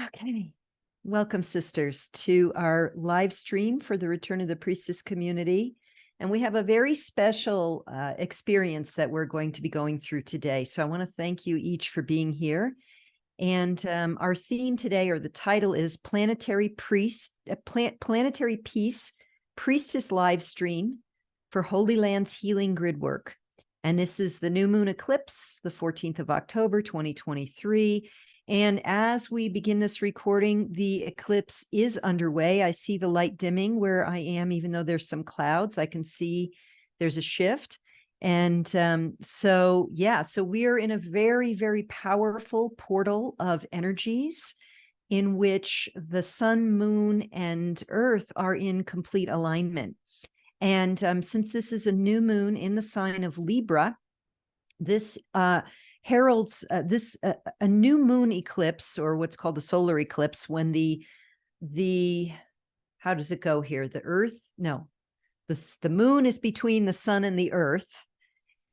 Okay. Welcome, sisters, to our live stream for the Return of the Priestess community. And we have a very special experience that we're going to be going through today. So I want to thank you each for being here. And our theme today, or the title, is Planetary Peace Priestess Live Stream for Holy Land's Healing Gridwork. And this is the new moon eclipse, the 14th of October, 2023. And as we begin this recording, the eclipse is underway. I see the light dimming where I am, even though there's some clouds. I can see there's a shift. And so we are in a very, very powerful portal of energies in which the sun, moon, and earth are in complete alignment. And since this is a new moon in the sign of Libra, this heralds a new moon eclipse, or what's called a solar eclipse, when the how does it go here? The moon is between the sun and the earth,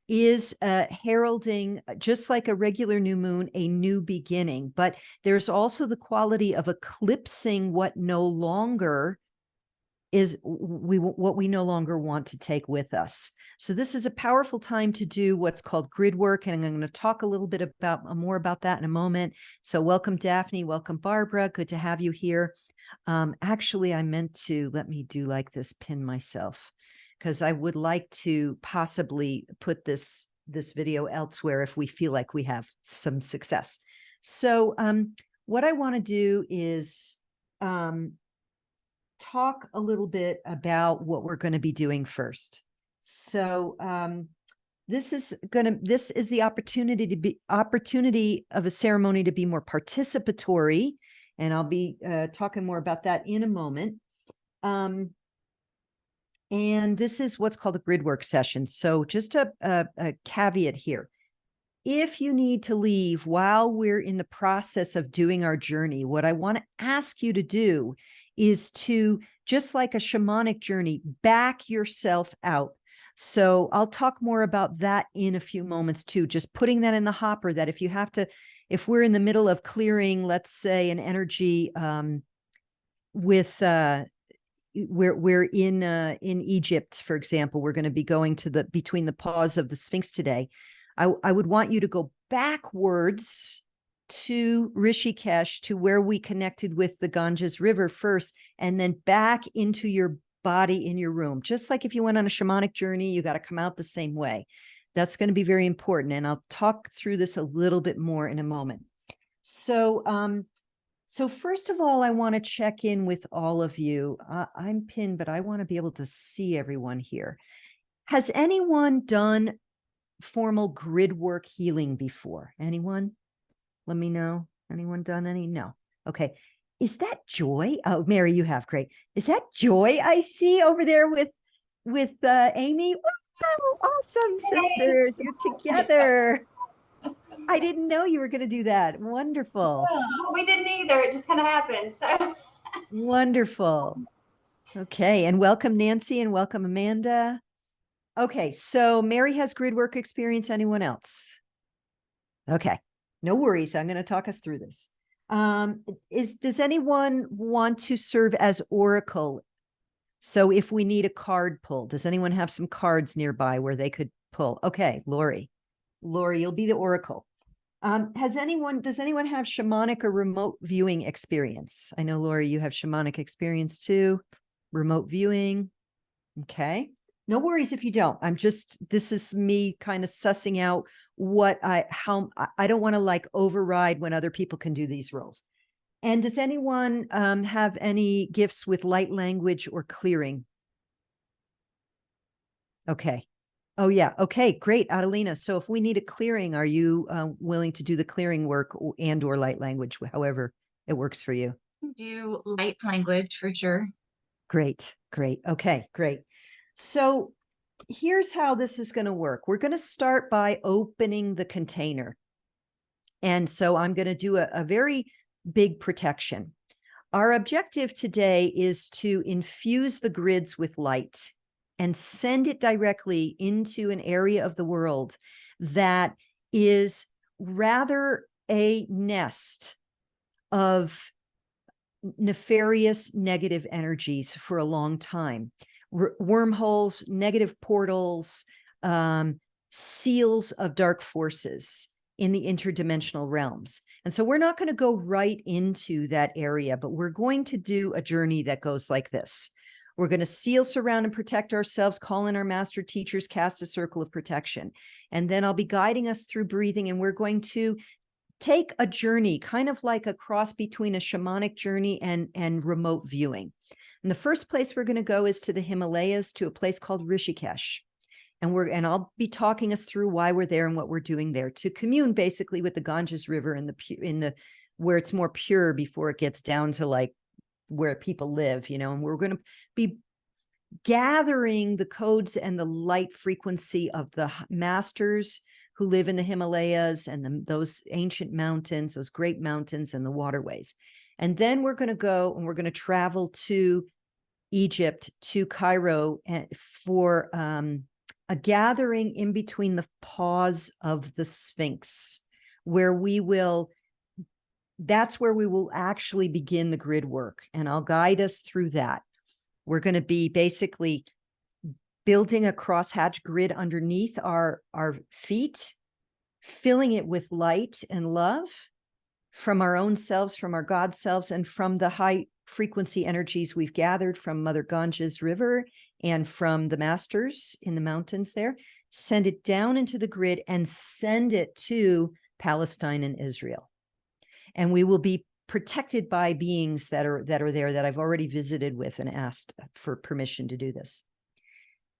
is heralding, just like a regular new moon, a new beginning. But there's also the quality of eclipsing what no longer is what we no longer want to take with us. So this is a powerful time to do what's called grid work, and I'm going to talk a little bit more about that in a moment. So welcome, Daphne. Welcome, Barbara. Good to have you here. Actually, I meant to let me do like this, pin myself, because I would like to possibly put this video elsewhere if we feel like we have some success. So what I want to do is talk a little bit about what we're going to be doing first. So this is the opportunity of a ceremony to be more participatory, and I'll be talking more about that in a moment. And this is what's called a gridwork session. So just a caveat here. If you need to leave while we're in the process of doing our journey, what I want to ask you to do is to, just like a shamanic journey, back yourself out. So I'll talk more about that in a few moments too, just putting that in the hopper, that if we're in the middle of clearing, let's say, an energy we're in Egypt, for example, we're going to be going to between the paws of the Sphinx today. I would want you to go backwards to Rishikesh, to where we connected with the Ganges River first, and then back into your body in your room. Just like if you went on a shamanic journey, you got to come out the same way. That's going to be very important. And I'll talk through this a little bit more in a moment. So, so first of all, I want to check in with all of you. I'm pinned, but I want to be able to see everyone here. Has anyone done formal grid work healing before? Anyone? Let me know. Anyone done any? No. Okay. Is that Joy? Oh, Mary, you have. Great. Is that Joy I see over there with Amy? Wow, awesome, sisters. You're together. I didn't know you were going to do that. Wonderful. Oh, we didn't either. It just kind of happened. So wonderful. Okay. And welcome, Nancy, and welcome, Amanda. Okay. So Mary has grid work experience. Anyone else? Okay. No worries. I'm going to talk us through this. Does anyone want to serve as oracle? So if we need a card pull, does anyone have some cards nearby where they could pull? Okay, Lori, you'll be the oracle. Does anyone have shamanic or remote viewing experience? I know, Lori, you have shamanic experience too. Remote viewing. Okay. No worries if you don't. This is me kind of sussing out how I don't want to like override when other people can do these roles. And does anyone have any gifts with light language or clearing? Okay. Oh yeah. Okay, great, Adelina. So if we need a clearing, are you willing to do the clearing work or light language, however it works for you? Do light language for sure. Great. Okay, great. So here's how this is going to work. We're going to start by opening the container. And so I'm going to do a very big protection. Our objective today is to infuse the grids with light and send it directly into an area of the world that is rather a nest of nefarious negative energies for a long time. Wormholes, negative portals, seals of dark forces in the interdimensional realms. And so we're not going to go right into that area, but we're going to do a journey that goes like this. We're going to seal, surround, and protect ourselves, call in our master teachers, cast a circle of protection. And then I'll be guiding us through breathing, and we're going to take a journey, kind of like a cross between a shamanic journey and remote viewing. And the first place we're going to go is to the Himalayas, to a place called Rishikesh. And I'll be talking us through why we're there and what we're doing there, to commune basically with the Ganges River in the where it's more pure before it gets down to like where people live, and we're going to be gathering the codes and the light frequency of the masters who live in the Himalayas and those ancient mountains, those great mountains and the waterways. And then we're going to go and we're going to travel to Egypt, to Cairo, for a gathering in between the paws of the Sphinx, that's where we will actually begin the grid work. And I'll guide us through that. We're going to be basically building a crosshatch grid underneath our feet, filling it with light and love from our own selves, from our God selves, and from the high frequency energies we've gathered from Mother Ganges River and from the masters in the mountains there. Send it down into the grid and send it to Palestine and Israel. And we will be protected by beings that are there that I've already visited with and asked for permission to do this.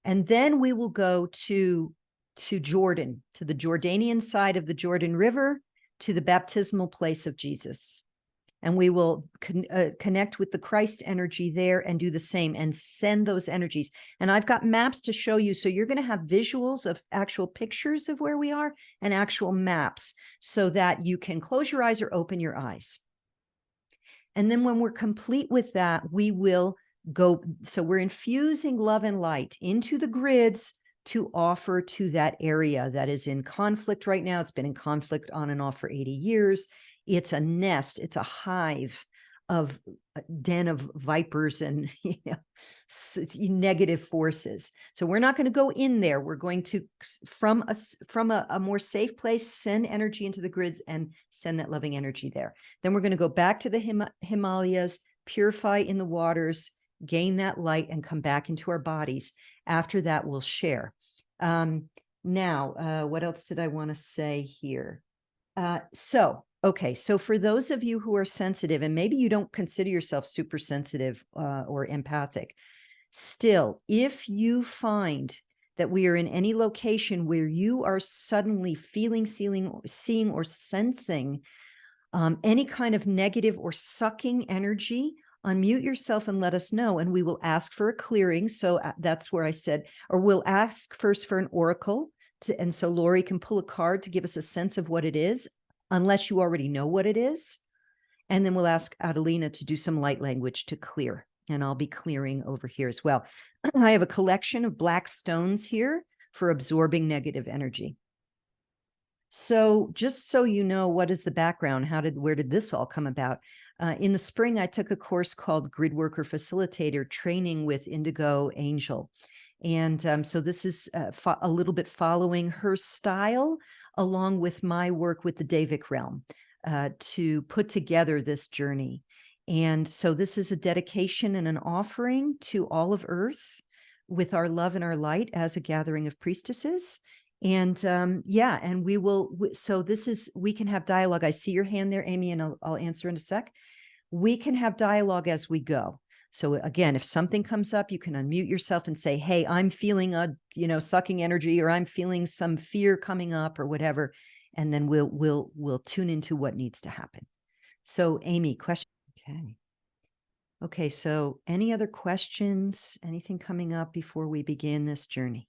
And then we will go to Jordan, to the Jordanian side of the Jordan River, to the baptismal place of Jesus. And we will connect with the Christ energy there and do the same and send those energies. And I've got maps to show you. So you're going to have visuals of actual pictures of where we are and actual maps so that you can close your eyes or open your eyes. And then when we're complete with that, we will go. So we're infusing love and light into the grids to offer to that area that is in conflict right now. It's been in conflict on and off for 80 years. It's a nest. It's a hive of a den of vipers and negative forces. So we're not going to go in there. We're going to, from a more safe place, send energy into the grids and send that loving energy there. Then we're going to go back to the Himalayas, purify in the waters, gain that light, and come back into our bodies. After that, we'll share. Now, what else did I want to say here? Okay, so for those of you who are sensitive, and maybe you don't consider yourself super sensitive or empathic, still, if you find that we are in any location where you are suddenly feeling, seeing, or sensing any kind of negative or sucking energy, unmute yourself and let us know, and we will ask for a clearing. So that's where I said, or we'll ask first for an oracle, and so Lori can pull a card to give us a sense of what it is, unless you already know what it is. And then we'll ask Adelina to do some light language to clear, and I'll be clearing over here as well. I have a collection of black stones here for absorbing negative energy. So just so you know, what is the background? Where did this all come about? In the spring, I took a course called Gridwork or Facilitator, training with Indigo Angel. And so this is a little bit following her style, along with my work with the DelVecchio realm, to put together this journey. And so this is a dedication and an offering to all of Earth with our love and our light as a gathering of priestesses. And and we will, so this is, we can have dialogue. I see your hand there, Amy, and I'll answer in a sec. We can have dialogue as we go. So again, if something comes up, you can unmute yourself and say, hey, I'm feeling a, sucking energy, or I'm feeling some fear coming up or whatever. And then we'll tune into what needs to happen. So Amy, question. Okay. So any other questions, anything coming up before we begin this journey?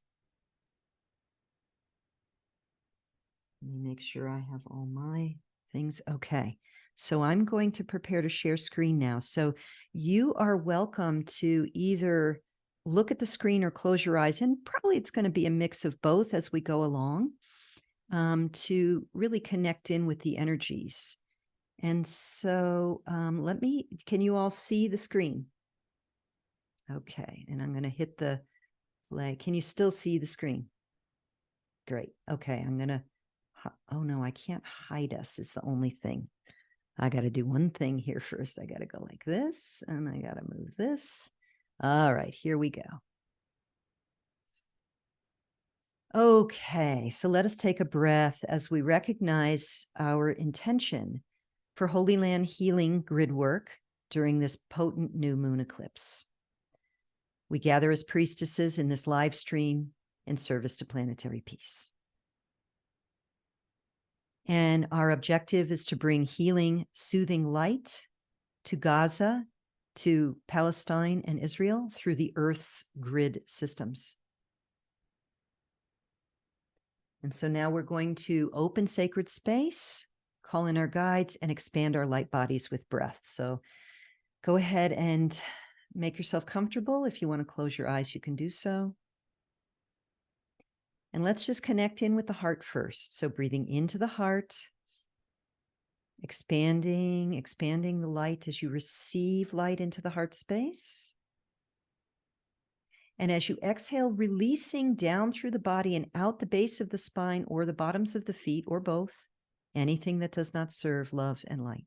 Let me make sure I have all my things. Okay. So I'm going to prepare to share screen now. So you are welcome to either look at the screen or close your eyes, and probably it's going to be a mix of both as we go along, to really connect in with the energies. And so can you all see the screen? Okay, and I'm going to hit the play. Can you still see the screen? Great. Okay, I'm going to, oh no, I can't hide us is the only thing. I got to do one thing here first. I got to go like this, and I got to move this. All right, here we go. Okay, so let us take a breath as we recognize our intention for Holy Land healing grid work during this potent new moon eclipse. We gather as priestesses in this live stream in service to planetary peace. And our objective is to bring healing, soothing light to Gaza, to Palestine and Israel through the Earth's grid systems. And so now we're going to open sacred space, call in our guides, and expand our light bodies with breath. So go ahead and make yourself comfortable. If you want to close your eyes, you can do so. And let's just connect in with the heart first. So breathing into the heart, expanding the light as you receive light into the heart space. And as you exhale, releasing down through the body and out the base of the spine or the bottoms of the feet or both, anything that does not serve love and light.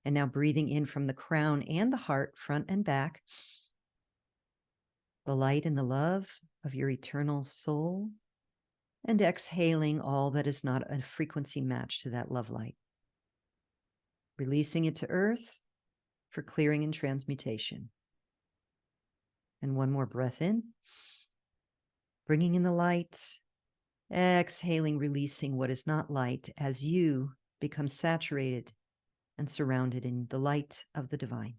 And now breathing in from the crown and the heart, front and back, the light and the love of your eternal soul, and exhaling all that is not a frequency match to that love light. Releasing it to earth for clearing and transmutation. And one more breath in, bringing in the light, exhaling, releasing what is not light as you become saturated and surrounded in the light of the divine.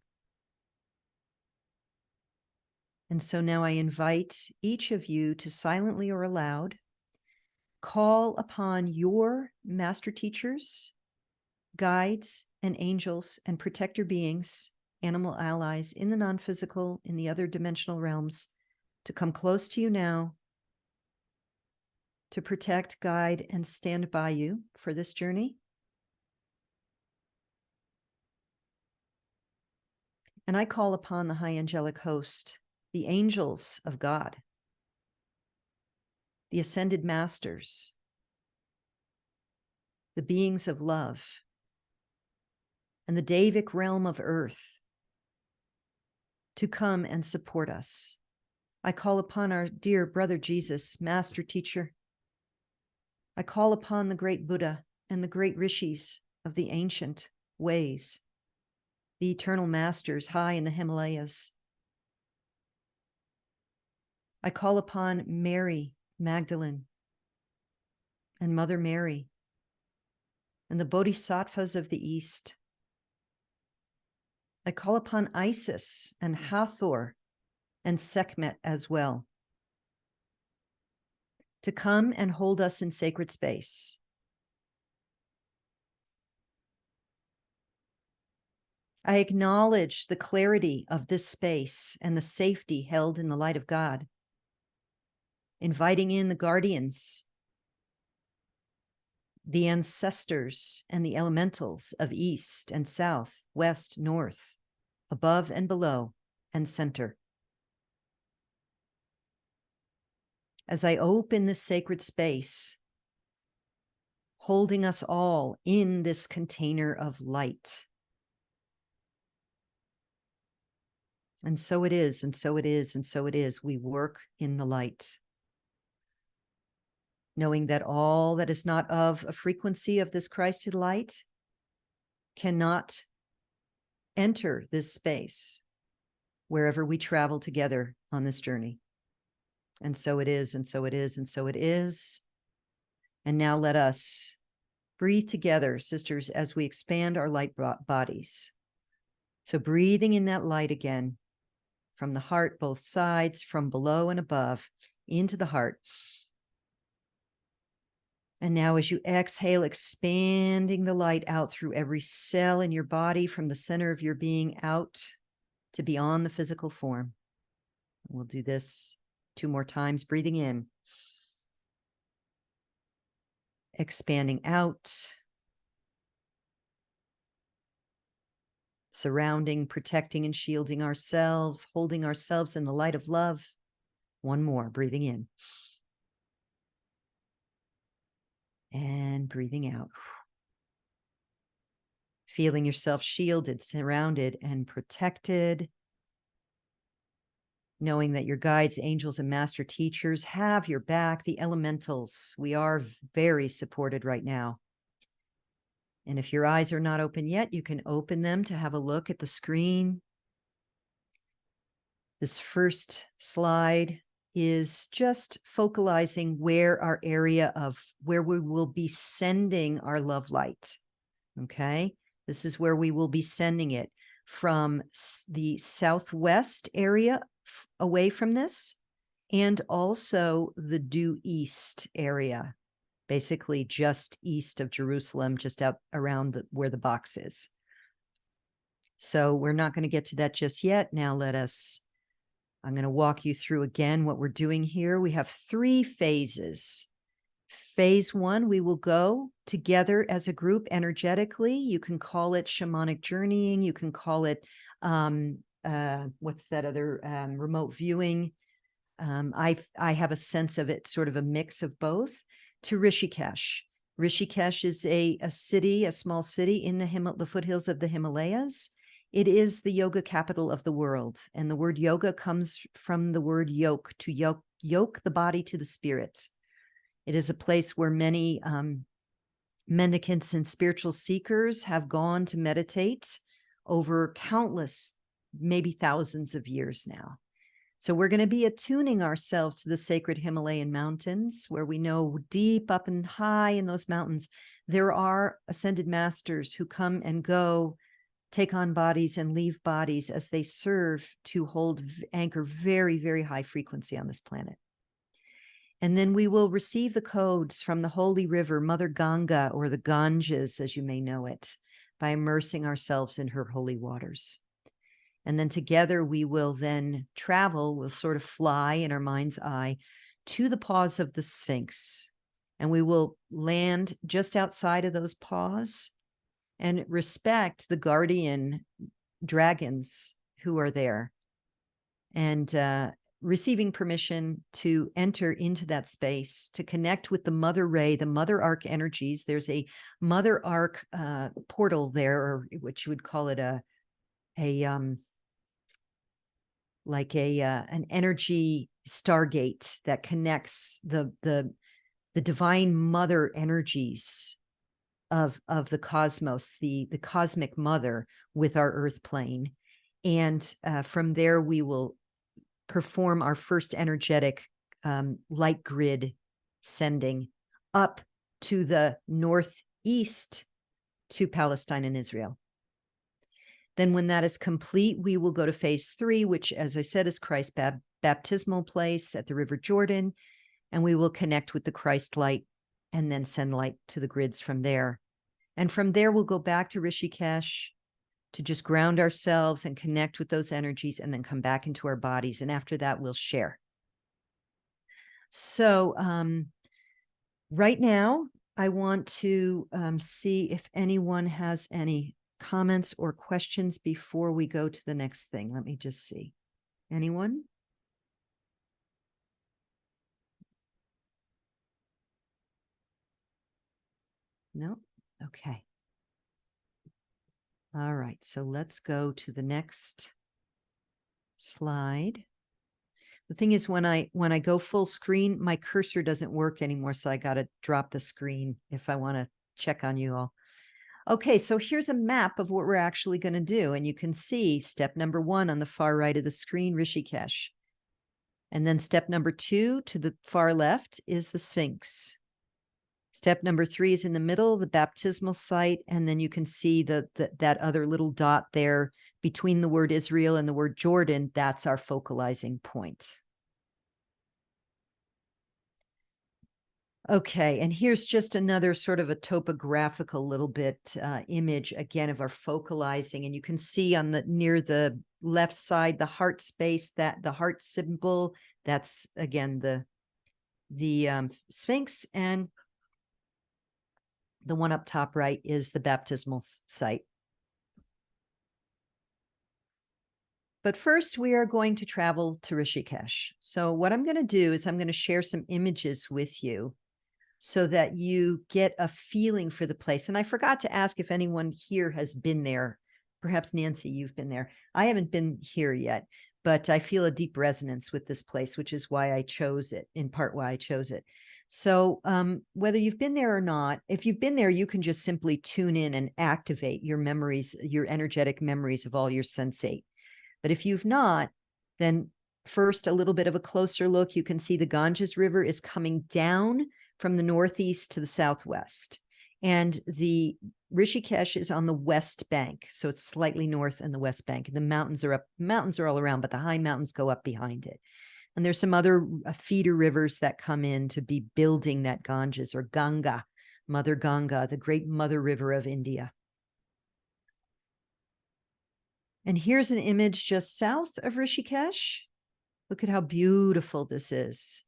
And so now I invite each of you to silently or aloud call upon your master teachers, guides, and angels and protector beings, animal allies in the non-physical, in the other dimensional realms, to come close to you now, to protect, guide, and stand by you for this journey. And I call upon the high angelic host, the angels of God, the ascended masters, the beings of love, and the Davic realm of earth to come and support us. I call upon our dear brother Jesus, master teacher. I call upon the great Buddha and the great rishis of the ancient ways, the eternal masters high in the Himalayas. I call upon Mary Magdalene and Mother Mary and the Bodhisattvas of the East. I call upon Isis and Hathor and Sekhmet as well to come and hold us in sacred space. I acknowledge the clarity of this space and the safety held in the light of God, inviting in the guardians, the ancestors, and the elementals of east and south, west, north, above and below, and center. As I open this sacred space, holding us all in this container of light. And so it is, and so it is, and so it is. We work in the light, knowing that all that is not of a frequency of this Christed light cannot enter this space wherever we travel together on this journey. And so it is, and so it is, and so it is. And now let us breathe together, sisters, as we expand our light bodies. So breathing in that light again, from the heart, both sides, from below and above, into the heart. And now as you exhale, expanding the light out through every cell in your body, from the center of your being out to beyond the physical form. We'll do this 2 more times, breathing in, expanding out, surrounding, protecting, and shielding ourselves, holding ourselves in the light of love. One more, breathing in. And breathing out. Feeling yourself shielded, surrounded, and protected. Knowing that your guides, angels, and master teachers have your back. The elementals, we are very supported right now. And if your eyes are not open yet, you can open them to have a look at the screen. This first slide is just focalizing where our area of where we will be sending our love light. Okay, this is where we will be sending it from the southwest area away from this, and also the due east area, basically just east of Jerusalem, just out around where the box is. So we're not going to get to that just yet. Now I'm going to walk you through again what we're doing here. We have 3 phases. Phase 1, we will go together as a group energetically. You can call it shamanic journeying. You can call it, what's that other, remote viewing. I have a sense of it, sort of a mix of both, to Rishikesh. Rishikesh is a city, a small city in the foothills of the Himalayas. It is the yoga capital of the world. And the word yoga comes from the word yoke, to yoke the body to the spirit. It is a place where many mendicants and spiritual seekers have gone to meditate over countless, maybe thousands of years now. So we're going to be attuning ourselves to the sacred Himalayan mountains, where we know deep up and high in those mountains, there are ascended masters who come and go, take on bodies and leave bodies as they serve to anchor very, very high frequency on this planet. And then we will receive the codes from the holy river, Mother Ganga, or the Ganges, as you may know it, by immersing ourselves in her holy waters. And then together we will then travel, we'll sort of fly in our mind's eye to the paws of the Sphinx. And we will land just outside of those paws and respect the guardian dragons who are there. And receiving permission to enter into that space, to connect with the Mother Ray, the Mother Arc energies. There's a Mother Arc portal there, or what you would call it an energy stargate that connects the divine mother energies of the cosmos, the cosmic mother, with our earth plane. And from there, we will perform our first energetic light grid sending up to the northeast to Palestine and Israel. Then when that is complete, we will go to phase 3, which, as I said, is Christ's baptismal place at the River Jordan. And we will connect with the Christ light and then send light to the grids from there. And from there, we'll go back to Rishikesh to just ground ourselves and connect with those energies, and then come back into our bodies. And after that, we'll share. So right now, I want to see if anyone has any comments or questions before we go to the next thing. Let me just see. Anyone? No? Okay. All right, so let's go to the next slide. The thing is, when I go full screen, my cursor doesn't work anymore, so I got to drop the screen if I want to check on you all. Okay, so here's a map of what we're actually going to do, and you can see step number 1 on the far right of the screen, Rishikesh. And then step number 2 to the far left is the Sphinx. Step number 3 is in the middle, the baptismal site, and then you can see that other little dot there between the word Israel and the word Jordan. That's our focalizing point. Okay, and here's just another sort of a topographical little bit image again of our focalizing, and you can see on near the left side the heart space, that the heart symbol. That's again the Sphinx, and the one up top right is the baptismal site. But first, we are going to travel to Rishikesh. So what I'm going to do is I'm going to share some images with you so that you get a feeling for the place. And I forgot to ask if anyone here has been there. Perhaps Nancy, you've been there. I haven't been here yet, but I feel a deep resonance with this place, which is why I chose it, in part why I chose it. So whether you've been there or not, if you've been there, you can just simply tune in and activate your memories, your energetic memories of all your sensate. But if you've not, then first, a little bit of a closer look. You can see the Ganges River is coming down from the northeast to the southwest. And the Rishikesh is on the west bank. So it's slightly north and the west bank. The mountains are up, mountains are all around, but the high mountains go up behind it. And there's some other feeder rivers that come in to be building that Ganges, or Ganga, Mother Ganga, the great mother river of India. And here's an image just south of Rishikesh. Look at how beautiful this is.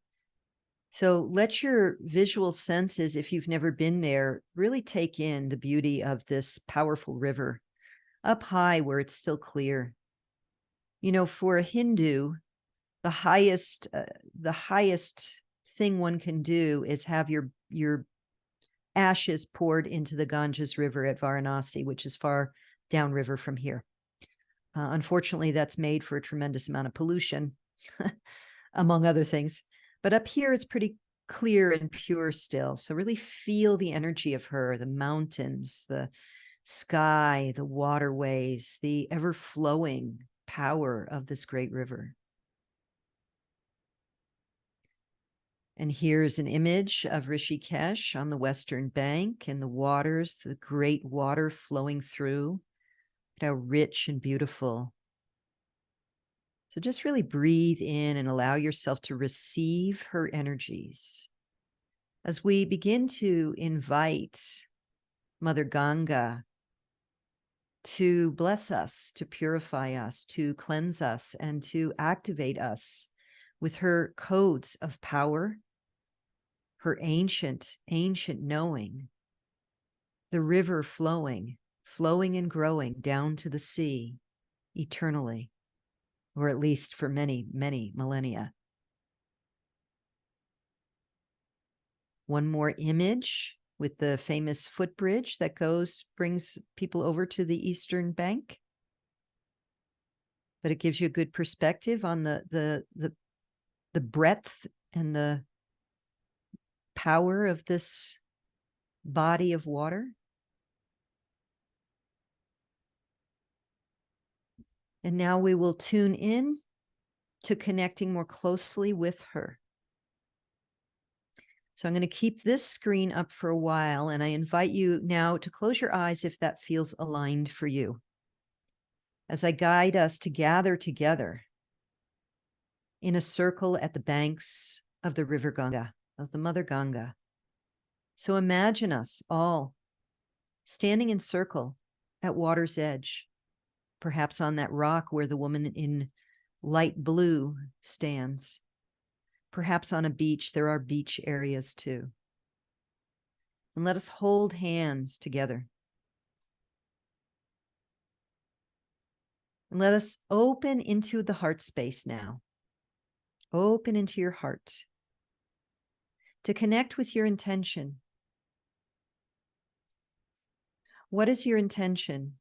So let your visual senses, if you've never been there, really take in the beauty of this powerful river up high where it's still clear. You know, for a Hindu, the highest thing one can do is have your ashes poured into the Ganges River at Varanasi, which is far downriver from here. Unfortunately, that's made for a tremendous amount of pollution, among other things. But up here, it's pretty clear and pure still. So really feel the energy of her, the mountains, the sky, the waterways, the ever-flowing power of this great river. And here's an image of Rishikesh on the western bank and the waters, the great water flowing through. How rich and beautiful. So just really breathe in and allow yourself to receive her energies. As we begin to invite Mother Ganga to bless us, to purify us, to cleanse us, and to activate us with her codes of power, her ancient knowing, the river flowing and growing down to the sea eternally, or at least for many, many millennia. One more image with the famous footbridge that brings people over to the eastern bank. But it gives you a good perspective on the breadth and the power of this body of water. And now we will tune in to connecting more closely with her. So I'm going to keep this screen up for a while, and I invite you now to close your eyes if that feels aligned for you, as I guide us to gather together in a circle at the banks of the river Ganga, of the Mother Ganga. So imagine us all standing in circle at water's edge, perhaps on that rock where the woman in light blue stands. Perhaps on a beach. There are beach areas too. And let us hold hands together. And let us open into the heart space now. Open into your heart to connect with your intention. What is your intention?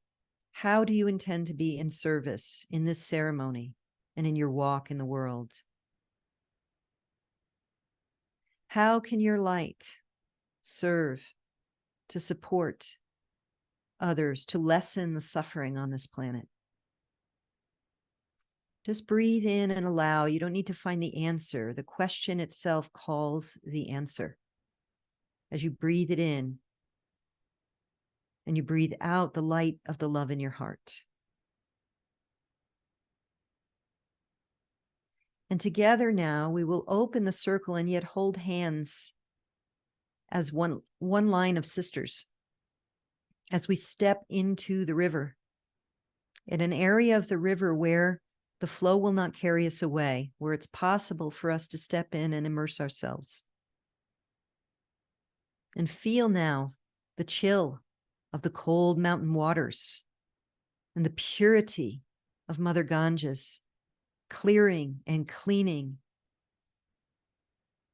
How do you intend to be in service in this ceremony and in your walk in the world? How can your light serve to support others, to lessen the suffering on this planet? Just breathe in and allow. You don't need to find the answer. The question itself calls the answer. As you breathe it in and you breathe out the light of the love in your heart. And together now, we will open the circle and yet hold hands as one line of sisters as we step into the river, in an area of the river where the flow will not carry us away, where it's possible for us to step in and immerse ourselves. And feel now the chill of the cold mountain waters and the purity of Mother Ganges, clearing and cleaning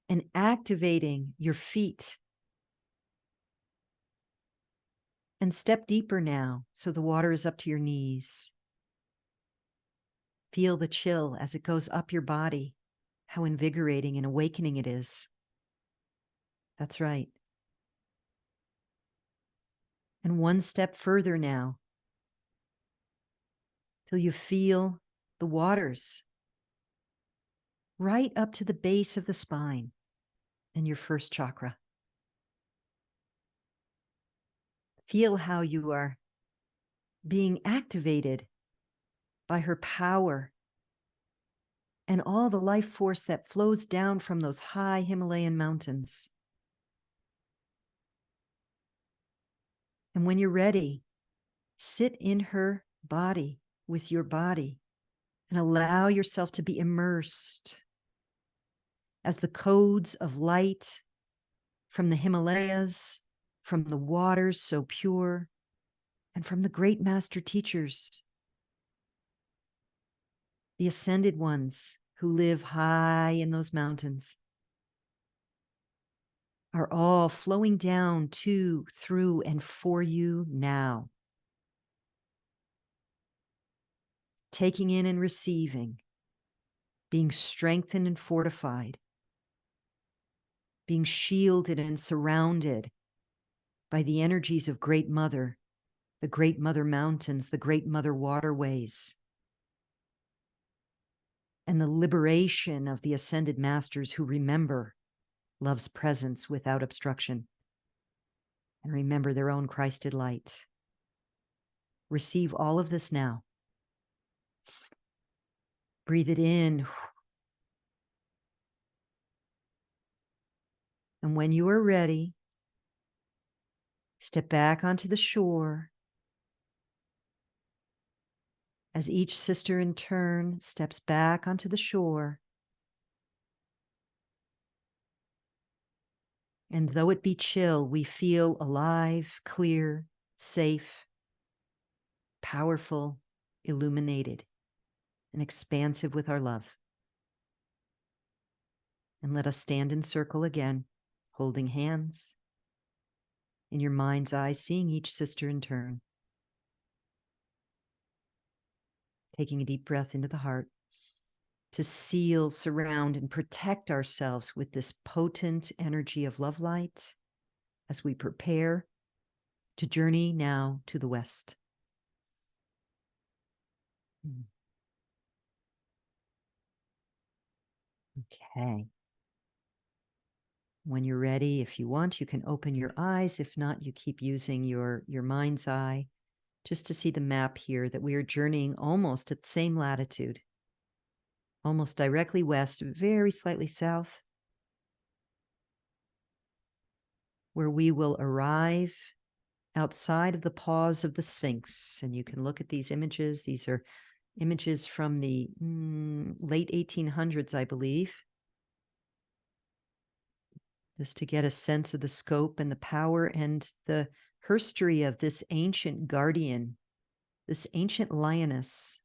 and activating your feet. And step deeper now, so the water is up to your knees. Feel the chill as it goes up your body, how invigorating and awakening it is. That's right. And one step further now, till you feel the waters right up to the base of the spine and your first chakra. Feel how you are being activated by her power and all the life force that flows down from those high Himalayan mountains. And when you're ready, sit in her body with your body and allow yourself to be immersed as the codes of light from the Himalayas, from the waters so pure, and from the great master teachers, the ascended ones who live high in those mountains, are all flowing down to, through, and for you now. Taking in and receiving, being strengthened and fortified, being shielded and surrounded by the energies of Great Mother, the Great Mother Mountains, the Great Mother Waterways, and the liberation of the ascended masters who remember love's presence without obstruction and remember their own Christed light. Receive all of this now. Breathe it in. And when you are ready, step back onto the shore as each sister in turn steps back onto the shore. And though it be chill, we feel alive, clear, safe, powerful, illuminated, and expansive with our love. And let us stand in circle again, holding hands, in your mind's eye, seeing each sister in turn. Taking a deep breath into the heart to seal, surround, and protect ourselves with this potent energy of love light as we prepare to journey now to the west. Okay. When you're ready, if you want, you can open your eyes. If not, you keep using your mind's eye just to see the map here that we are journeying almost at the same latitude, almost directly west, very slightly south, where we will arrive outside of the pause of the Sphinx. And you can look at these images. These are images from the late 1800s, I believe, just to get a sense of the scope and the power and the history of this ancient guardian, this ancient lioness.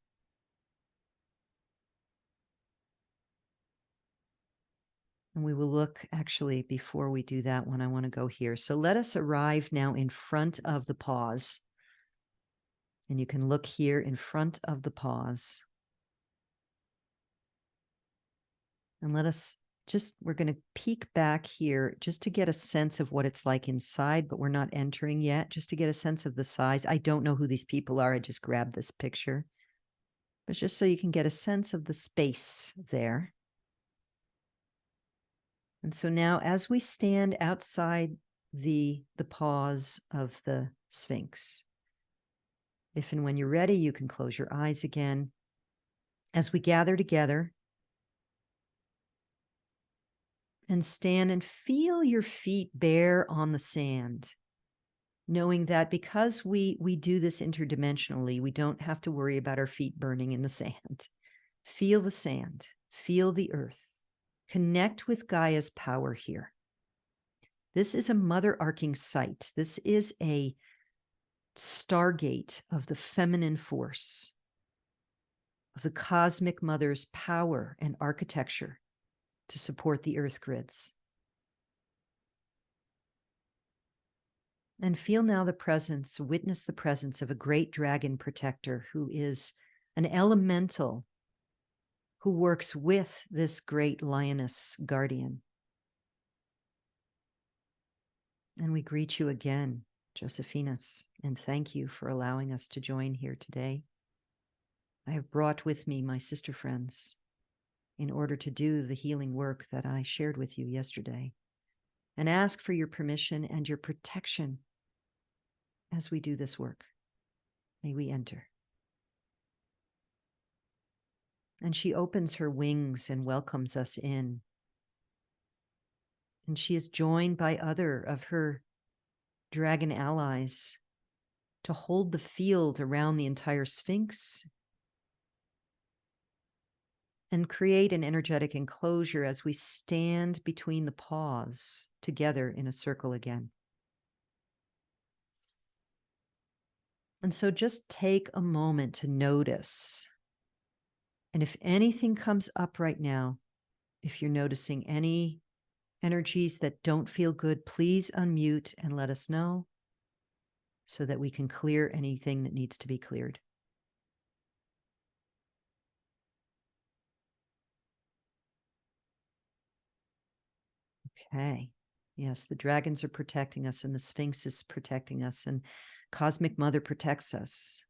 And we will look, actually, before we do that one, I want to go here. So let us arrive now in front of the pause. And you can look here in front of the pause. And let us we're going to peek back here just to get a sense of what it's like inside, but we're not entering yet, just to get a sense of the size. I don't know who these people are. I just grabbed this picture. But just so you can get a sense of the space there. And so now as we stand outside the pause of the Sphinx, if and when you're ready, you can close your eyes again. As we gather together and stand and feel your feet bare on the sand, knowing that because we do this interdimensionally, we don't have to worry about our feet burning in the sand. Feel the sand, feel the earth. Connect with Gaia's power here. This is a mother arcing site. This is a stargate of the feminine force. of the cosmic mother's power and architecture to support the earth grids. And feel now the presence, witness the presence of a great dragon protector who is an elemental who works with this great lioness guardian. And we greet you again, Josephinus, and thank you for allowing us to join here today. I have brought with me my sister friends in order to do the healing work that I shared with you yesterday, and ask for your permission and your protection as we do this work. May we enter. And she opens her wings and welcomes us in. And she is joined by other of her dragon allies to hold the field around the entire Sphinx and create an energetic enclosure as we stand between the paws together in a circle again. And so just take a moment to notice. And if anything comes up right now, if you're noticing any energies that don't feel good, please unmute and let us know so that we can clear anything that needs to be cleared. Okay. Yes, the dragons are protecting us and the Sphinx is protecting us and Cosmic Mother protects us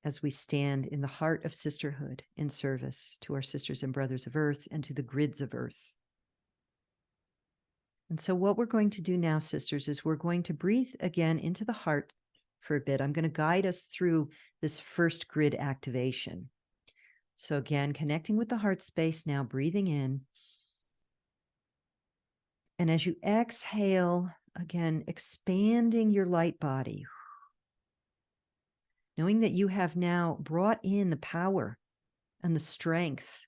as we stand in the heart of sisterhood in service to our sisters and brothers of Earth and to the grids of Earth. And so what we're going to do now, sisters, is we're going to breathe again into the heart for a bit. I'm going to guide us through this first grid activation. So again, connecting with the heart space now, breathing in. And as you exhale, again, expanding your light body, knowing that you have now brought in the power and the strength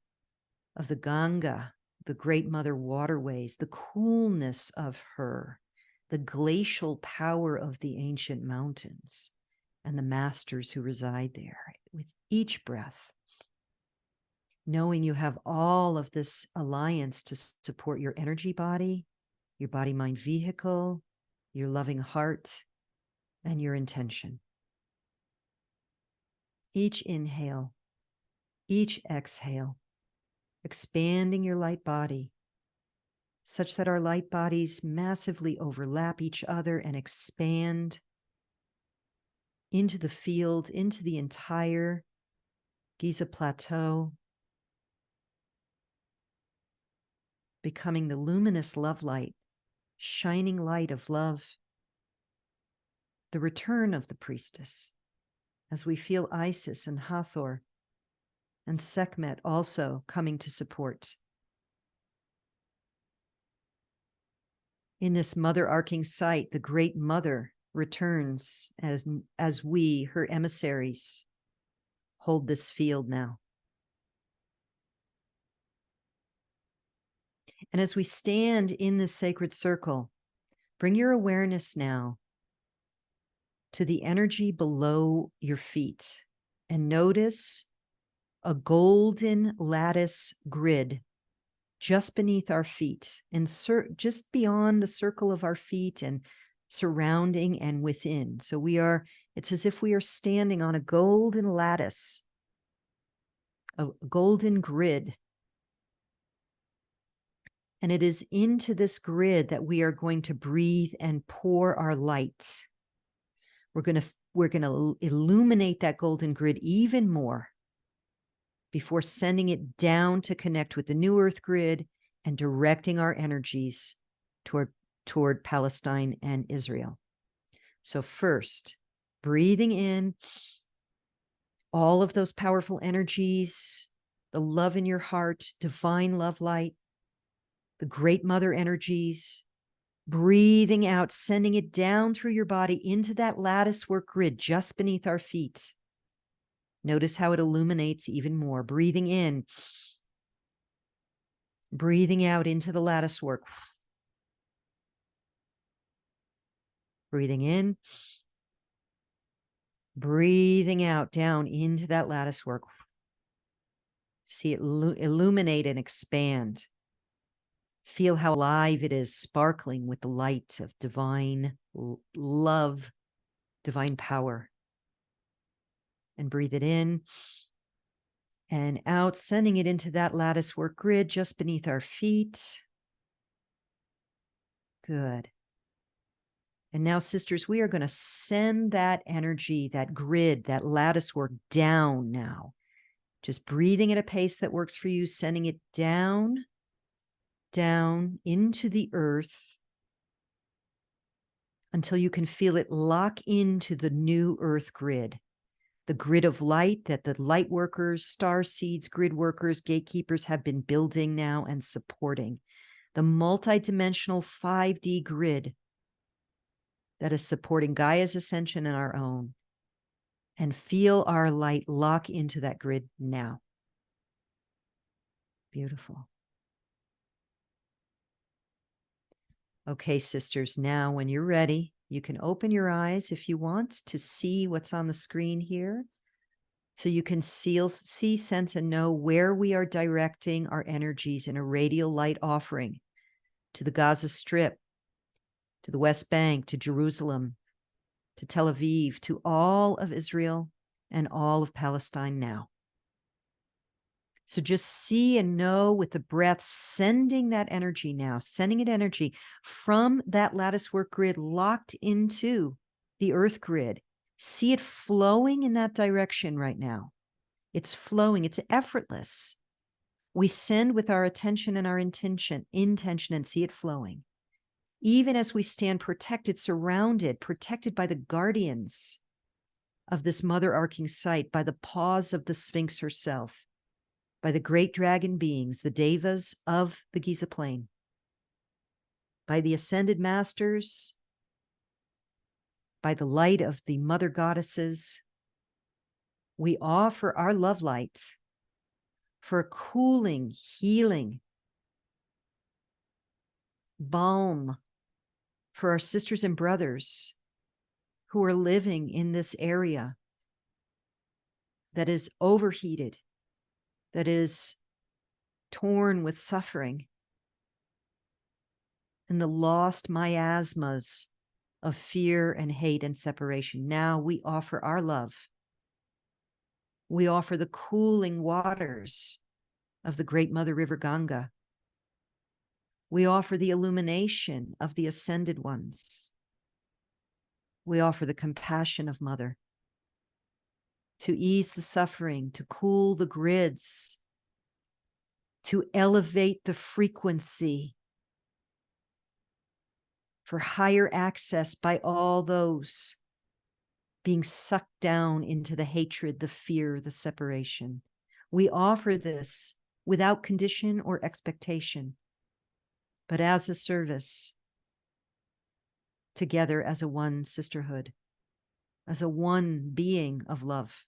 of the Ganga, the great mother waterways, the coolness of her, the glacial power of the ancient mountains, and the masters who reside there. With each breath, knowing you have all of this alliance to support your energy body, your body-mind vehicle, your loving heart, and your intention. Each inhale, each exhale, expanding your light body such that our light bodies massively overlap each other and expand into the field, into the entire Giza Plateau, becoming the luminous love light, shining light of love, the return of the priestess, as we feel Isis and Hathor and Sekhmet also coming to support. In this mother arcing site, the great mother returns as we, her emissaries, hold this field now. And as we stand in this sacred circle, bring your awareness now to the energy below your feet and notice a golden lattice grid just beneath our feet and just beyond the circle of our feet and surrounding and within. So it's as if we are standing on a golden lattice, a golden grid. And it is into this grid that we are going to breathe and pour our light. We're going to illuminate that golden grid even more before sending it down to connect with the new earth grid and directing our energies toward Palestine and Israel. So first, breathing in all of those powerful energies, the love in your heart, divine love light, the great mother energies, breathing out, sending it down through your body into that lattice work grid just beneath our feet. Notice how it illuminates even more. Breathing in, breathing out into the lattice work. Breathing in, Breathing out down into that lattice work. See it illuminate and expand. Feel how alive it is, sparkling with the light of divine love, divine power. And breathe it in and out, sending it into that lattice work grid just beneath our feet. Good. And now, sisters, we are going to send that energy, that grid, that lattice work down now. Just breathing at a pace that works for you, sending it down, down into the earth until you can feel it lock into the new earth grid, the grid of light that the light workers, star seeds, grid workers, gatekeepers have been building now and supporting. The multidimensional 5D grid that is supporting Gaia's ascension and our own. And feel our light lock into that grid now. Beautiful. Okay, sisters, now when you're ready, you can open your eyes if you want to see what's on the screen here. So you can see, sense, and know where we are directing our energies in a radial light offering to the Gaza Strip, to the West Bank, to Jerusalem, to Tel Aviv, to all of Israel and all of Palestine now. So just see and know with the breath, sending that energy now, sending it energy from that lattice work grid locked into the earth grid. See it flowing in that direction right now. It's flowing. It's effortless. We send with our attention and our intention and see it flowing. Even as we stand protected, surrounded, protected by the guardians of this mother arcing site, by the paws of the Sphinx herself, by the great dragon beings, the devas of the Giza Plain, by the ascended masters, by the light of the mother goddesses. We offer our love light for a cooling, healing, balm for our sisters and brothers who are living in this area that is overheated, that is torn with suffering, and the lost miasmas of fear and hate and separation. Now we offer our love. We offer the cooling waters of the great Mother River Ganga. We offer the illumination of the ascended ones. We offer the compassion of Mother to ease the suffering, to cool the grids, to elevate the frequency for higher access by all those being sucked down into the hatred, the fear, the separation. We offer this without condition or expectation, but as a service, together as a one sisterhood, as a one being of love.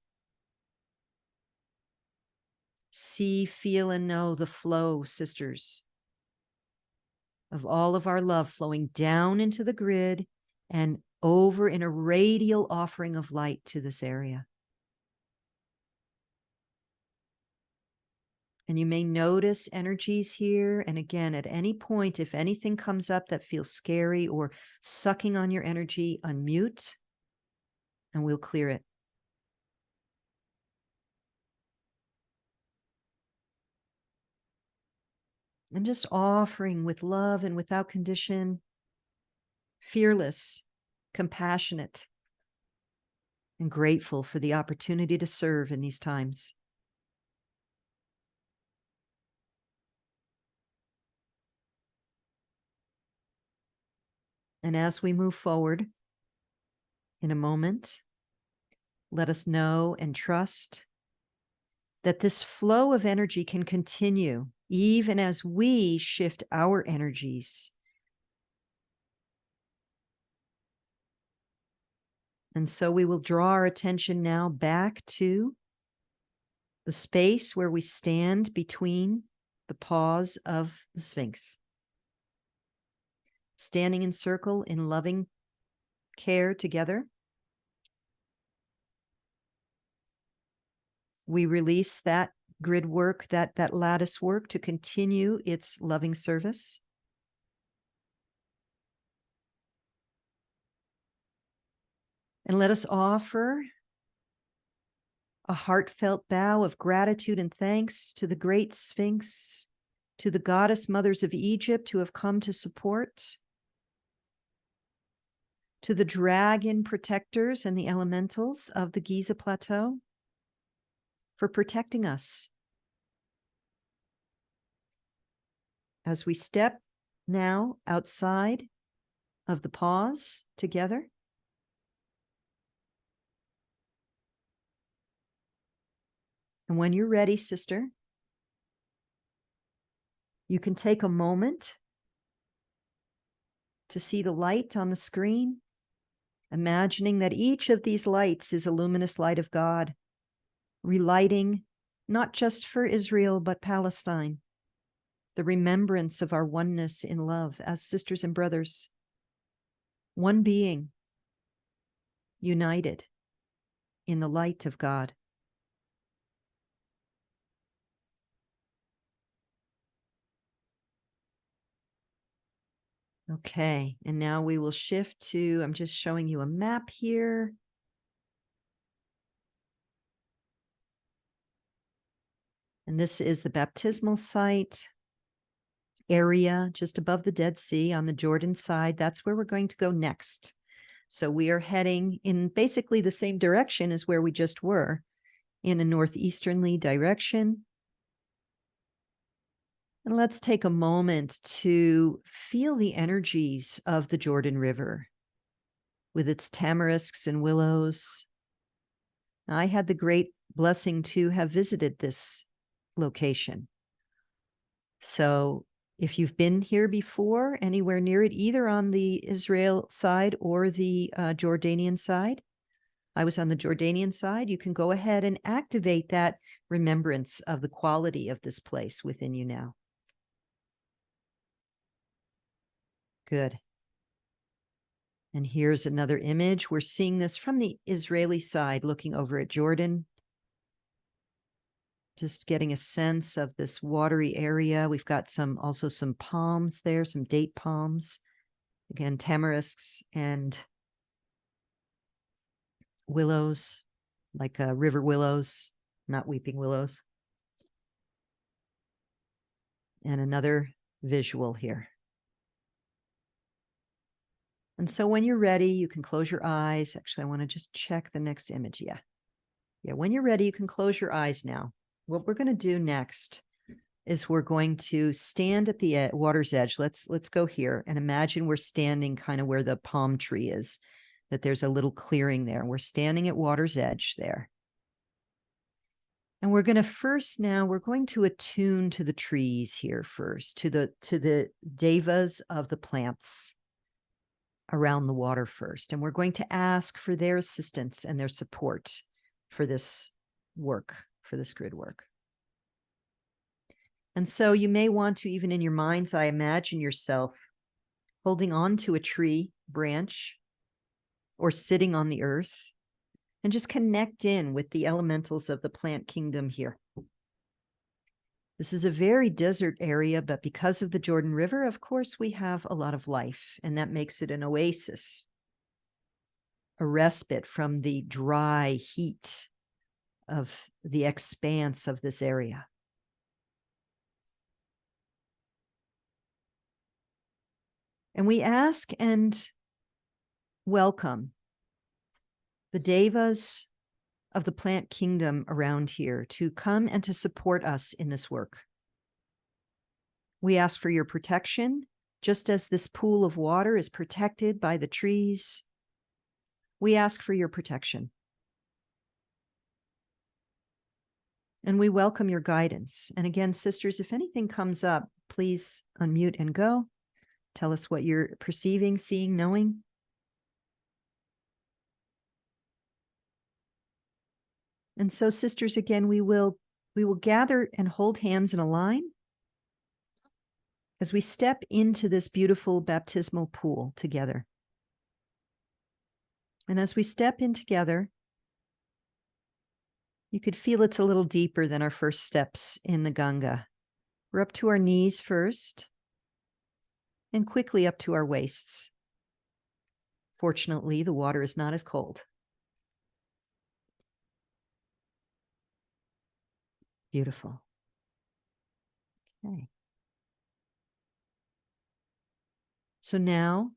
See, feel, and know the flow, sisters, of all of our love flowing down into the grid and over in a radial offering of light to this area. And you may notice energies here. And again, at any point, if anything comes up that feels scary or sucking on your energy, unmute and we'll clear it. And just offering with love and without condition, fearless, compassionate, and grateful for the opportunity to serve in these times. And as we move forward in a moment, let us know and trust that this flow of energy can continue even as we shift our energies. And so we will draw our attention now back to the space where we stand between the paws of the Sphinx. Standing in circle in loving care together. we release that grid work, that lattice work to continue its loving service. And let us offer a heartfelt bow of gratitude and thanks to the great Sphinx, to the goddess mothers of Egypt who have come to support, to the dragon protectors and the elementals of the Giza Plateau for protecting us. As we step now outside of the pause together, and when you're ready, sister, you can take a moment to see the light on the screen, imagining that each of these lights is a luminous light of God, relighting not just for Israel, but Palestine, the remembrance of our oneness in love as sisters and brothers, one being, united in the light of God. Okay, and now we will shift to, I'm just showing you a map here. And this is the baptismal site area just above the Dead Sea on the Jordan side. That's where we're going to go next. So we are heading in basically the same direction as where we just were, in a northeasterly direction. And let's take a moment to feel the energies of the Jordan River with its tamarisks and willows. Now, I had the great blessing to have visited this location. So if you've been here before, anywhere near it, either on the Israel side or the Jordanian side, I was on the Jordanian side, you can go ahead and activate that remembrance of the quality of this place within you now. Good. And here's another image. We're seeing this from the Israeli side, looking over at Jordan. Just getting a sense of this watery area. We've got also some palms there, some date palms. Again, tamarisks and willows, like river willows, not weeping willows. And another visual here. And so when you're ready, you can close your eyes. Actually, I want to just check the next image. Yeah. When you're ready, you can close your eyes now. What we're going to do next is we're going to stand at the water's edge. Let's go here and imagine we're standing kind of where the palm tree is, that there's a little clearing there. We're standing at water's edge there. And we're going to first now, we're going to attune to the trees here first, to the devas of the plants around the water first. And we're going to ask for their assistance and their support for this work, for this grid work. And so you may want to, even in your mind's eye, imagine yourself holding on to a tree branch or sitting on the earth and just connect in with the elementals of the plant kingdom here. This is a very desert area, but because of the Jordan River, of course, we have a lot of life, and that makes it an oasis, a respite from the dry heat of the expanse of this area. And we ask and welcome the devas of the plant kingdom around here to come and to support us in this work. We ask for your protection, just as this pool of water is protected by the trees. We ask for your protection. And we welcome your guidance. And again, sisters, if anything comes up, please unmute and go. Tell us what you're perceiving, seeing, knowing. And so, sisters, again, we will gather and hold hands in a line as we step into this beautiful baptismal pool together. And as we step in together, You could feel it's a little deeper than our first steps in the Ganga. We're up to our knees first and quickly up to our waists. Fortunately, the water is not as cold. Beautiful. Okay. So now,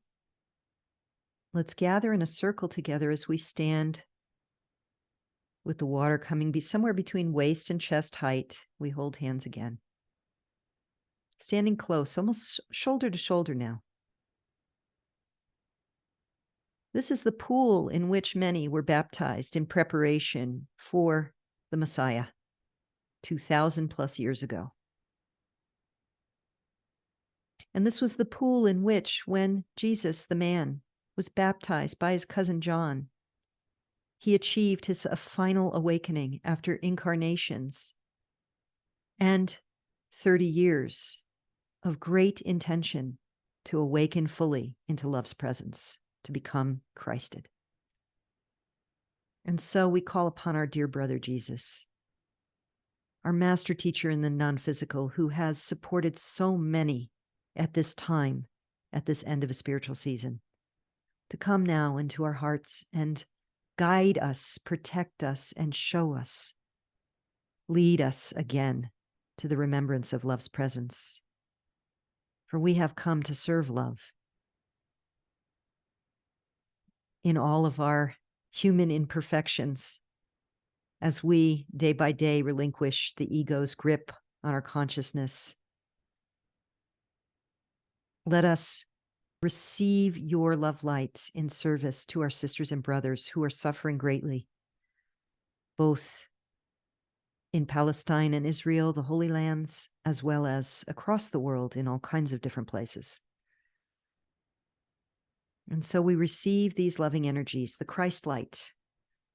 let's gather in a circle together as we stand with the water coming somewhere between waist and chest height. We hold hands again. Standing close, almost shoulder to shoulder now. This is the pool in which many were baptized in preparation for the Messiah 2,000 plus years ago. And this was the pool in which, when Jesus, the man, was baptized by his cousin John, he achieved a final awakening after incarnations and 30 years of great intention to awaken fully into love's presence, to become Christed. And so we call upon our dear brother Jesus, our master teacher in the non-physical, who has supported so many at this time, at this end of a spiritual season, to come now into our hearts and guide us, protect us, and show us, lead us again to the remembrance of love's presence. For we have come to serve love in all of our human imperfections, as we day by day relinquish the ego's grip on our consciousness. Let us receive your love light in service to our sisters and brothers who are suffering greatly, both in Palestine and Israel, the Holy Lands, as well as across the world in all kinds of different places. And so we receive these loving energies, the Christ light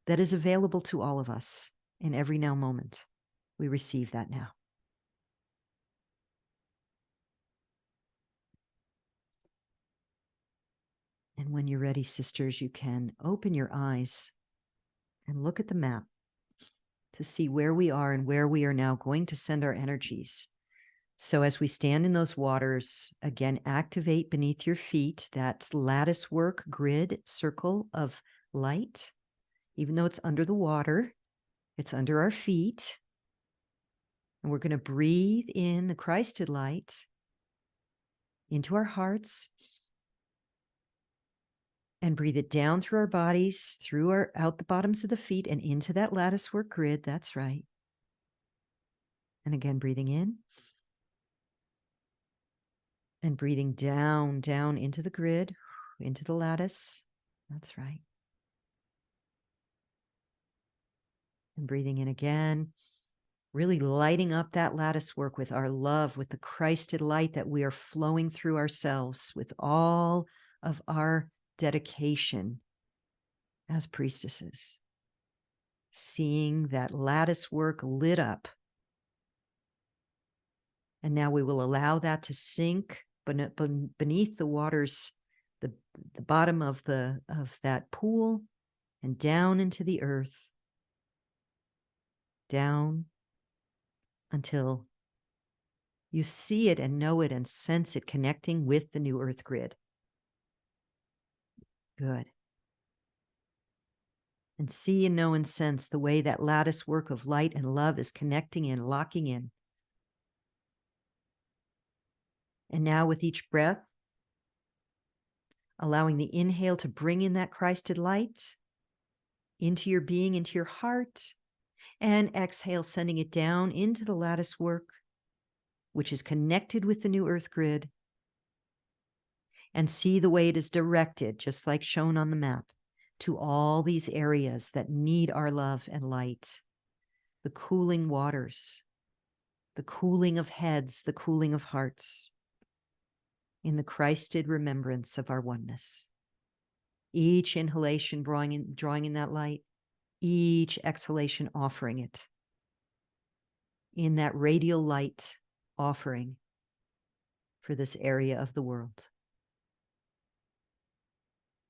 that is available to all of us in every now moment. We receive that now. And when you're ready, sisters, you can open your eyes and look at the map to see where we are and where we are now going to send our energies. So as we stand in those waters, again, activate beneath your feet that lattice work grid circle of light. Even though it's under the water, it's under our feet. And we're going to breathe in the Christed light into our hearts and breathe it down through our bodies, out the bottoms of the feet and into that lattice work grid. That's right. And again, breathing in and breathing down into the grid, into the lattice. That's right. And breathing in again, really lighting up that lattice work with our love, with the Christed light that we are flowing through ourselves with all of our dedication as priestesses. Seeing that lattice work lit up. And now we will allow that to sink beneath the waters, the bottom of that pool, and down into the earth. Down until you see it and know it and sense it connecting with the new earth grid. Good. And see and know and sense the way that lattice work of light and love is connecting in, locking in. And now with each breath, allowing the inhale to bring in that Christed light into your being, into your heart, and exhale, sending it down into the lattice work, which is connected with the new earth grid, and see the way it is directed, just like shown on the map, to all these areas that need our love and light. The cooling waters, the cooling of heads, the cooling of hearts, in the Christed remembrance of our oneness. Each inhalation drawing in that light, each exhalation offering it in that radial light offering for this area of the world.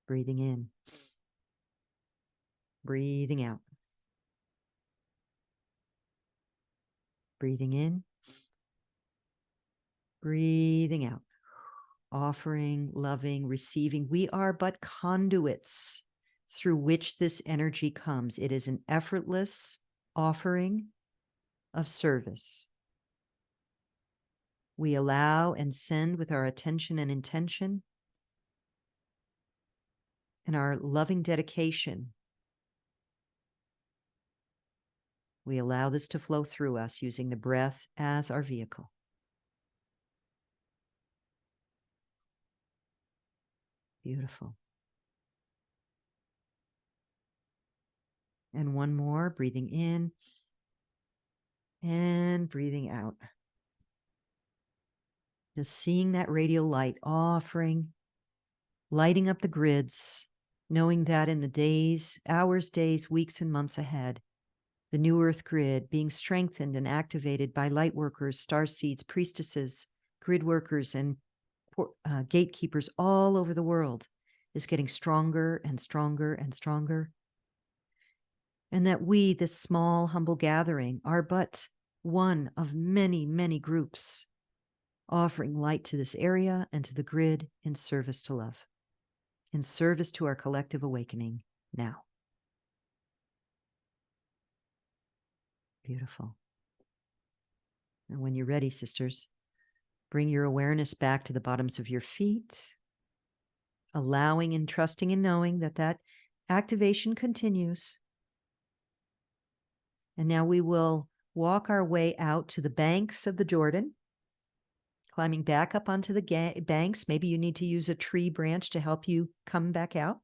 Breathing in, breathing out. Breathing in, breathing out, offering, loving, receiving. We are but conduits through which this energy comes. It is an effortless offering of service. We allow and send with our attention and intention and our loving dedication. We allow this to flow through us using the breath as our vehicle. Beautiful. And one more, breathing in and breathing out. Just seeing that radial light offering, lighting up the grids, knowing that in the days, hours, days, weeks, and months ahead, the new earth grid being strengthened and activated by light workers, starseeds, priestesses, grid workers, and gatekeepers all over the world is getting stronger and stronger and stronger. And that we, this small, humble gathering, are but one of many, many groups offering light to this area and to the grid in service to love, in service to our collective awakening now. Beautiful. And when you're ready, sisters, bring your awareness back to the bottoms of your feet, allowing and trusting and knowing that that activation continues. And now we will walk our way out to the banks of the Jordan, climbing back up onto the banks. Maybe you need to use a tree branch to help you come back out.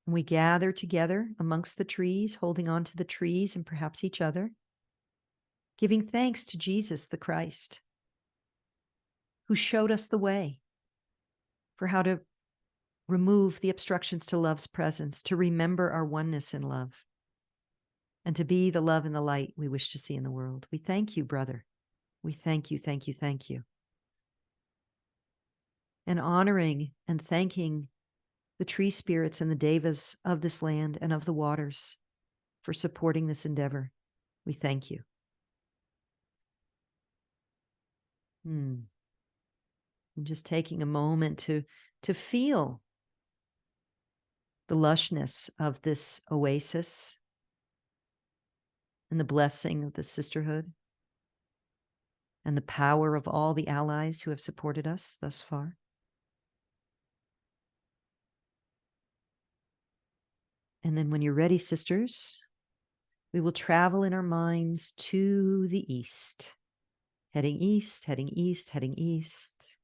And we gather together amongst the trees, holding on to the trees and perhaps each other, giving thanks to Jesus the Christ, who showed us the way for how to remove the obstructions to love's presence, to remember our oneness in love, and to be the love and the light we wish to see in the world. We thank you, brother. We thank you, thank you, thank you. And honoring and thanking the tree spirits and the devas of this land and of the waters for supporting this endeavor. We thank you. And just taking a moment to feel the lushness of this oasis and the blessing of the sisterhood and the power of all the allies who have supported us thus far. And then when you're ready, sisters, we will travel in our minds to the east, heading east, heading east, heading east,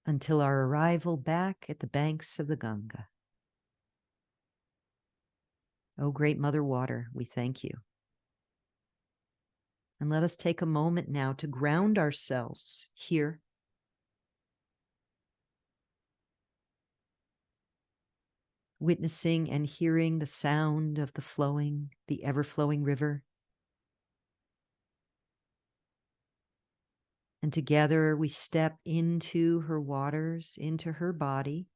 until our arrival back at the banks of the Ganga. O great Mother Water, we thank you. And let us take a moment now to ground ourselves here, witnessing and hearing the sound of the ever-flowing river. And together we step into her waters, into her body,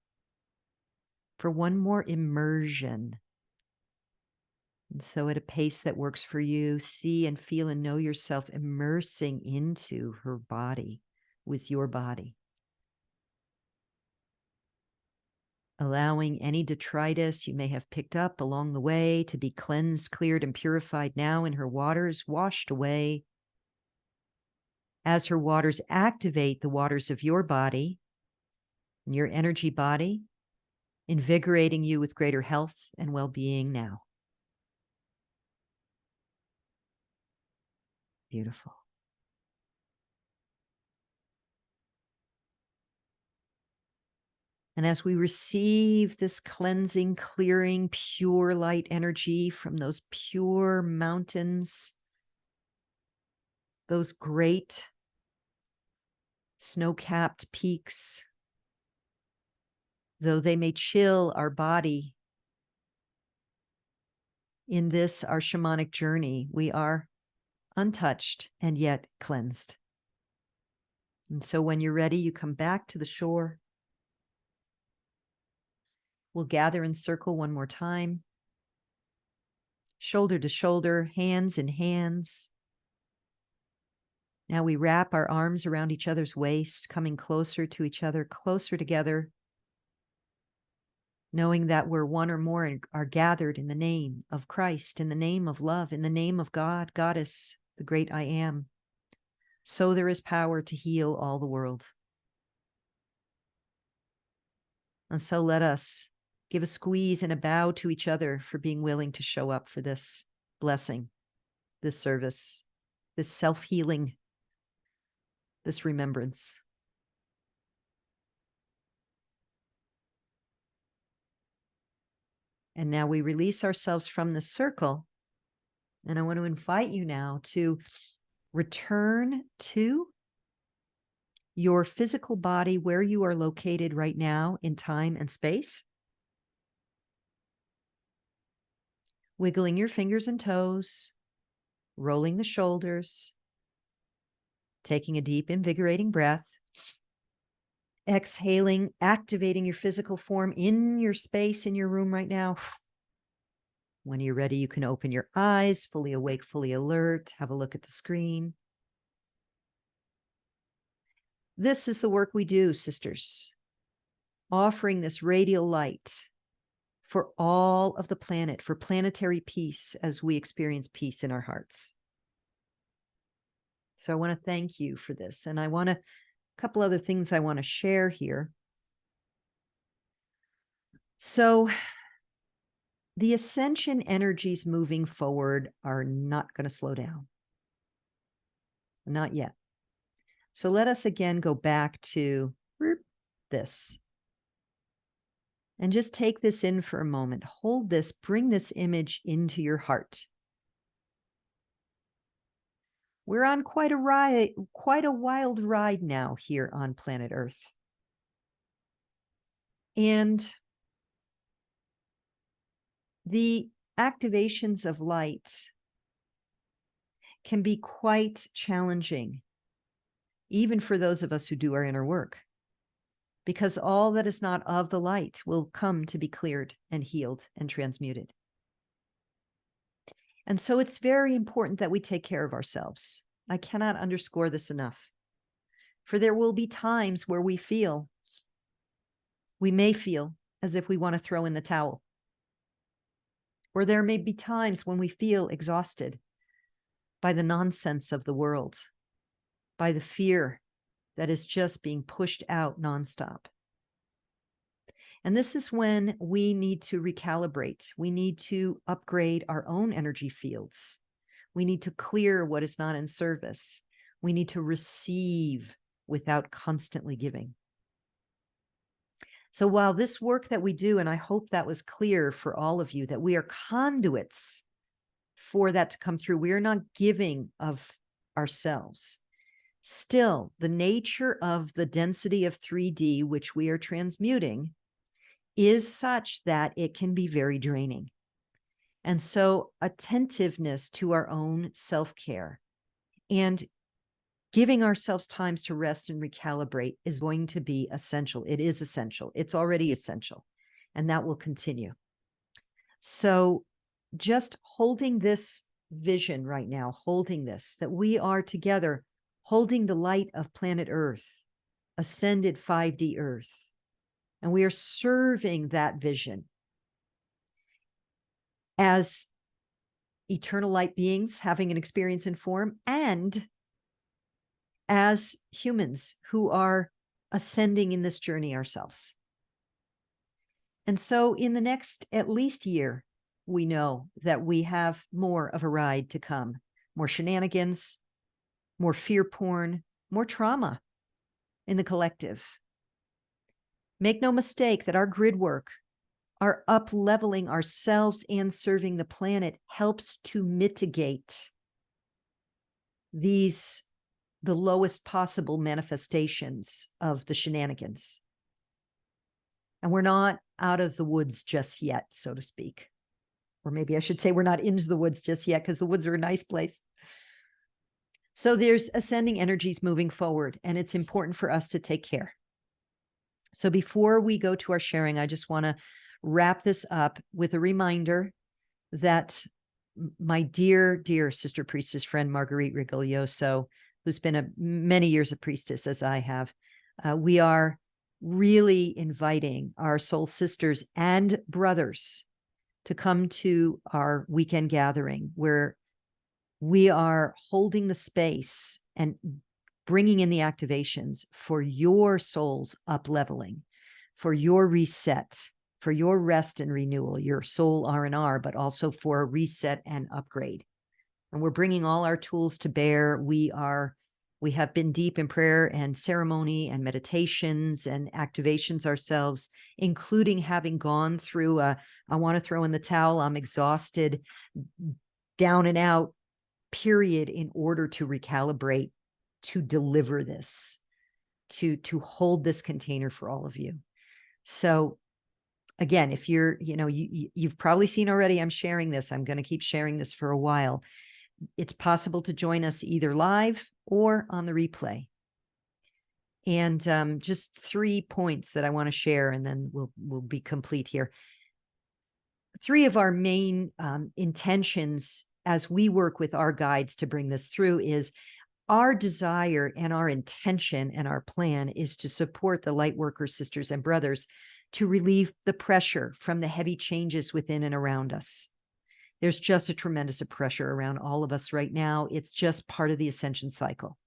for one more immersion. And so at a pace that works for you, see and feel and know yourself immersing into her body with your body. Allowing any detritus you may have picked up along the way to be cleansed, cleared, and purified now in her waters, washed away. As her waters activate the waters of your body and your energy body, invigorating you with greater health and well-being now. Beautiful. And as we receive this cleansing, clearing, pure light energy from those pure mountains, those great snow-capped peaks, though they may chill our body, in this, our shamanic journey, we are untouched and yet cleansed. And so when you're ready, you come back to the shore. We'll gather in circle one more time, shoulder to shoulder, hands in hands. Now we wrap our arms around each other's waist, coming closer to each other, closer together, knowing that we're one or more and are gathered in the name of Christ, in the name of love, in the name of God, Goddess, the great I am. So there is power to heal all the world. And so let us give a squeeze and a bow to each other for being willing to show up for this blessing, this service, this self-healing, this remembrance. And now we release ourselves from the circle. And I want to invite you now to return to your physical body where you are located right now in time and space. Wiggling your fingers and toes, rolling the shoulders, taking a deep, invigorating breath. Exhaling, activating your physical form in your space, in your room right now. When you're ready, you can open your eyes, fully awake, fully alert. Have a look at the screen. This is the work we do, sisters. Offering this radial light for all of the planet, for planetary peace as we experience peace in our hearts. So I want to thank you for this. And I want to couple other things I want to share here. So the ascension energies moving forward are not going to slow down. Not yet. So let us again go back to this. And just take this in for a moment. Hold this, bring this image into your heart. We're on quite a wild ride now here on planet Earth. And the activations of light can be quite challenging, even for those of us who do our inner work, because all that is not of the light will come to be cleared and healed and transmuted. And so it's very important that we take care of ourselves. I cannot underscore this enough. For there will be times where we may feel as if we want to throw in the towel. Or there may be times when we feel exhausted by the nonsense of the world, by the fear that is just being pushed out nonstop. And this is when we need to recalibrate. We need to upgrade our own energy fields. We need to clear what is not in service. We need to receive without constantly giving. So while this work that we do, and I hope that was clear for all of you, that we are conduits for that to come through, we are not giving of ourselves. Still, the nature of the density of 3D, which we are transmuting, is such that it can be very draining. And so attentiveness to our own self-care and giving ourselves times to rest and recalibrate is going to be essential. It is essential. It's already essential, and that will continue. So just holding this vision right now, holding this, that we are together, holding the light of planet Earth, ascended 5D Earth, and we are serving that vision as eternal light beings having an experience in form, and as humans who are ascending in this journey ourselves. And so in the next at least year, we know that we have more of a ride to come, more shenanigans, more fear porn, more trauma in the collective. Make no mistake that our grid work, our up-leveling ourselves and serving the planet, helps to mitigate the lowest possible manifestations of the shenanigans. And we're not out of the woods just yet, so to speak. Or maybe I should say we're not into the woods just yet, because the woods are a nice place. So there's ascending energies moving forward, and it's important for us to take care. So before we go to our sharing, I just want to wrap this up with a reminder that my dear, dear sister priestess friend, Marguerite Rigoglioso, who's been many years a priestess as I have. We are really inviting our soul sisters and brothers to come to our weekend gathering where we are holding the space and bringing in the activations for your soul's up leveling, for your reset, for your rest and renewal, your soul R&R, but also for a reset and upgrade. And we're bringing all our tools to bear. We have been deep in prayer and ceremony and meditations and activations ourselves, including having gone through I want to throw in the towel, I'm exhausted, down and out period in order to recalibrate, to deliver this, to hold this container for all of you. So again, if you're, you've probably seen already, I'm sharing this. I'm going to keep sharing this for a while. It's possible to join us either live or on the replay. And just 3 points that I want to share, and then we'll be complete here. 3 of our main intentions as we work with our guides to bring this through is our desire and our intention and our plan is to support the light workers, sisters and brothers to relieve the pressure from the heavy changes within and around us. There's just a tremendous pressure around all of us right now. It's just part of the ascension cycle.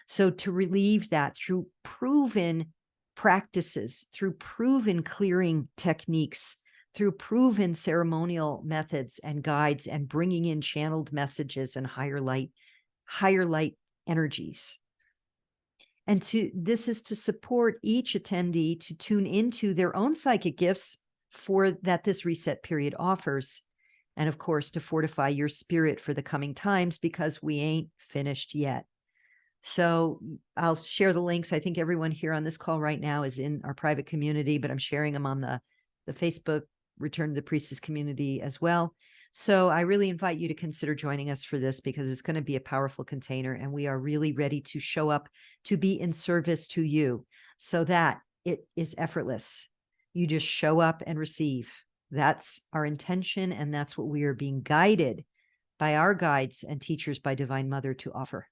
So to relieve that through proven practices, through proven clearing techniques, through proven ceremonial methods and guides, and bringing in channeled messages and higher light energies. And this is to support each attendee to tune into their own psychic gifts that this reset period offers. And of course, to fortify your spirit for the coming times, because we ain't finished yet. So I'll share the links. I think everyone here on this call right now is in our private community, but I'm sharing them on the Facebook Return to the Priestess community as well. So I really invite you to consider joining us for this, because it's going to be a powerful container, and we are really ready to show up to be in service to you so that it is effortless. You just show up and receive. That's our intention, and that's what we are being guided by our guides and teachers by Divine Mother to offer.